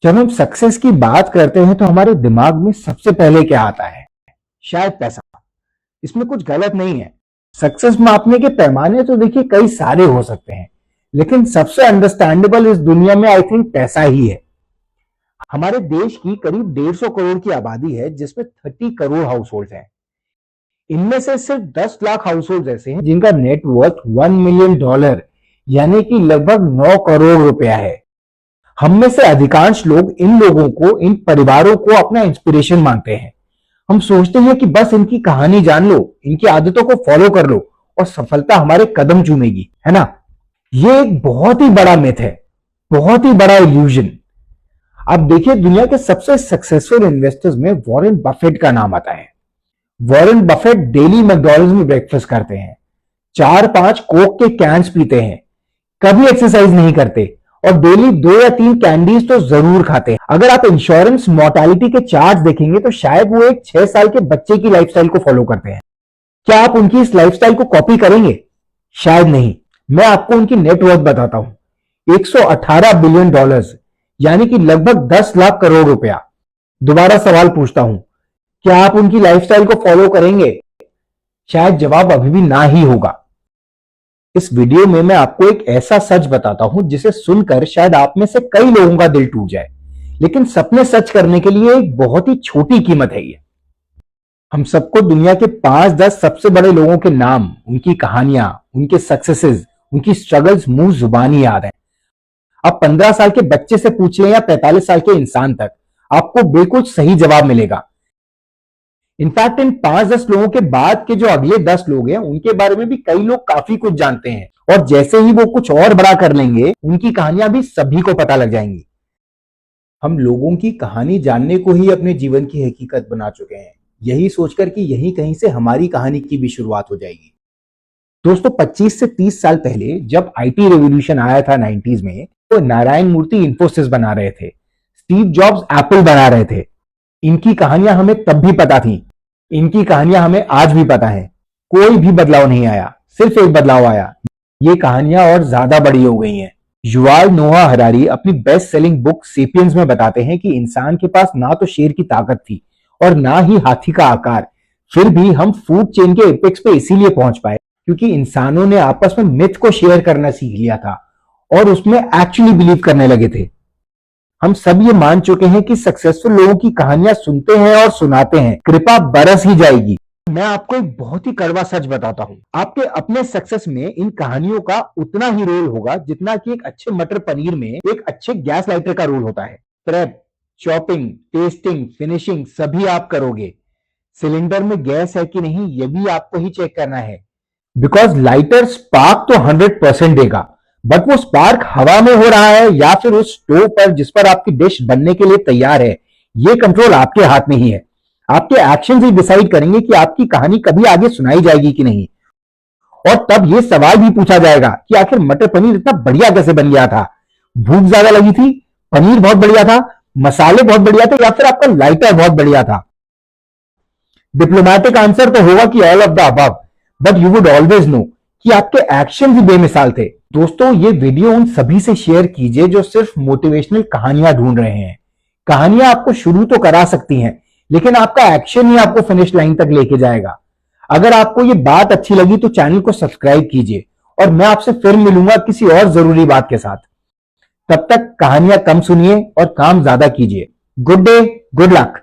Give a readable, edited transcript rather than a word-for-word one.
जब हम सक्सेस की बात करते हैं तो हमारे दिमाग में सबसे पहले क्या आता है? शायद पैसा। इसमें कुछ गलत नहीं है। सक्सेस मापने के पैमाने तो देखिए कई सारे हो सकते हैं, लेकिन सबसे अंडरस्टैंडेबल इस दुनिया में आई थिंक पैसा ही है। हमारे देश की करीब 150 करोड़ की आबादी है, जिसमें 30 करोड़ हाउस होल्ड हैं। इनमें से सिर्फ 10 लाख हाउस होल्ड ऐसे हैं जिनका नेटवर्थ $1 मिलियन यानी कि लगभग 9 करोड़ रुपया है। हम में से अधिकांश लोग इन लोगों को, इन परिवारों को अपना इंस्पिरेशन मानते हैं। हम सोचते हैं कि बस इनकी कहानी जान लो, इनकी आदतों को फॉलो कर लो और सफलता हमारे कदम चूमेगी, है ना? ये एक बहुत ही बड़ा मिथ है, बहुत ही बड़ा इल्यूजन। अब देखिए, दुनिया के सबसे सक्सेसफुल इन्वेस्टर्स में वॉरेन बफेट का नाम आता है। वॉरेन बफेट डेली मैकडॉनल्ड्स में ब्रेकफास्ट करते हैं, 4-5 कोक के कैंस पीते हैं, कभी एक्सरसाइज नहीं करते और डेली 2 या 3 कैंडीज तो जरूर खाते हैं। अगर आप इंश्योरेंस मोर्टालिटी के चार्ट देखेंगे तो शायद वो एक 6 साल के बच्चे की लाइफस्टाइल को फॉलो करते हैं। क्या आप उनकी इस लाइफस्टाइल को कॉपी करेंगे? शायद नहीं। मैं आपको उनकी नेटवर्थ बताता हूं, $118 बिलियन, यानी कि लगभग 10 लाख करोड़ रुपया। दोबारा सवाल पूछता हूं, क्या आप उनकी लाइफस्टाइल को फॉलो करेंगे? शायद जवाब अभी भी ना ही होगा। इस वीडियो में मैं आपको एक ऐसा सच बताता हूं जिसे सुनकर शायद आप में से कई लोगों का दिल टूट जाए, लेकिन सपने सच करने के लिए एक बहुत ही छोटी कीमत है ये। हम सबको दुनिया के 5-10 सबसे बड़े लोगों के नाम, उनकी कहानियां, उनके सक्सेसेस, उनकी स्ट्रगल्स मुंह जुबानी याद है। अब 15 साल के बच्चे से पूछ लें या 45 साल के इंसान तक, आपको बिल्कुल सही जवाब मिलेगा। इनफैक्ट इन 5-10 लोगों के बाद के जो अगले 10 लोग हैं, उनके बारे में भी कई लोग काफी कुछ जानते हैं, और जैसे ही वो कुछ और बड़ा कर लेंगे, उनकी कहानियां भी सभी को पता लग जाएंगी। हम लोगों की कहानी जानने को ही अपने जीवन की हकीकत बना चुके हैं, यही सोचकर कि यही कहीं से हमारी कहानी की भी शुरुआत हो जाएगी। दोस्तों, 25 से 30 साल पहले जब आईटी रेवोल्यूशन आया था 90s में, तो नारायण मूर्ति इन्फोसिस बना रहे थे, स्टीव जॉब्स एप्पल बना रहे थे। इनकी कहानियां हमें तब भी पता थी, इनकी कहानियां हमें आज भी पता है। कोई भी बदलाव नहीं आया, सिर्फ एक बदलाव आया, ये कहानियां और ज्यादा बड़ी हो गई हैं। युवाल नोआ हरारी अपनी बेस्ट सेलिंग बुक सेपियंस में बताते हैं कि इंसान के पास ना तो शेर की ताकत थी और ना ही हाथी का आकार, फिर भी हम फूड चेन के एपेक्स पे इसीलिए पहुंच पाए क्योंकि इंसानों ने आपस में मिथ को शेयर करना सीख लिया था और उसमें एक्चुअली बिलीव करने लगे थे। हम सब ये मान चुके हैं कि सक्सेसफुल लोगों की कहानियां सुनते हैं और सुनाते हैं, कृपा बरस ही जाएगी। मैं आपको एक बहुत ही कड़वा सच बताता हूं, आपके अपने सक्सेस में इन कहानियों का उतना ही रोल होगा जितना कि एक अच्छे मटर पनीर में एक अच्छे गैस लाइटर का रोल होता है। प्रेप, चॉपिंग, टेस्टिंग, फिनिशिंग सभी आप करोगे। सिलेंडर में गैस है कि नहीं, ये भी आपको ही चेक करना है, बिकॉज लाइटर स्पार्क तो 100% देगा, बट वो स्पार्क हवा में हो रहा है या फिर उस स्टोव पर जिस पर आपकी डिश बनने के लिए तैयार है, ये कंट्रोल आपके हाथ में ही है। आपके एक्शंस ही डिसाइड करेंगे कि आपकी कहानी कभी आगे सुनाई जाएगी कि नहीं। और तब ये सवाल भी पूछा जाएगा कि आखिर मटर पनीर इतना बढ़िया कैसे बन गया था? भूख ज्यादा लगी थी, पनीर बहुत बढ़िया था, मसाले बहुत बढ़िया थे, या फिर आपका लाइटर बहुत बढ़िया था? डिप्लोमेटिक आंसर तो होगा कि all of the above, but you would always no कि आपके एक्शन ही बेमिसाल थे। दोस्तों, ये वीडियो उन सभी से शेयर कीजिए जो सिर्फ मोटिवेशनल कहानियां ढूंढ रहे हैं। कहानियां आपको शुरू तो करा सकती हैं, लेकिन आपका एक्शन ही आपको फिनिश लाइन तक लेके जाएगा। अगर आपको ये बात अच्छी लगी तो चैनल को सब्सक्राइब कीजिए और मैं आपसे फिर मिलूंगा किसी और जरूरी बात के साथ। तब तक कहानियां कम सुनिए और काम ज्यादा कीजिए। Good day, good luck.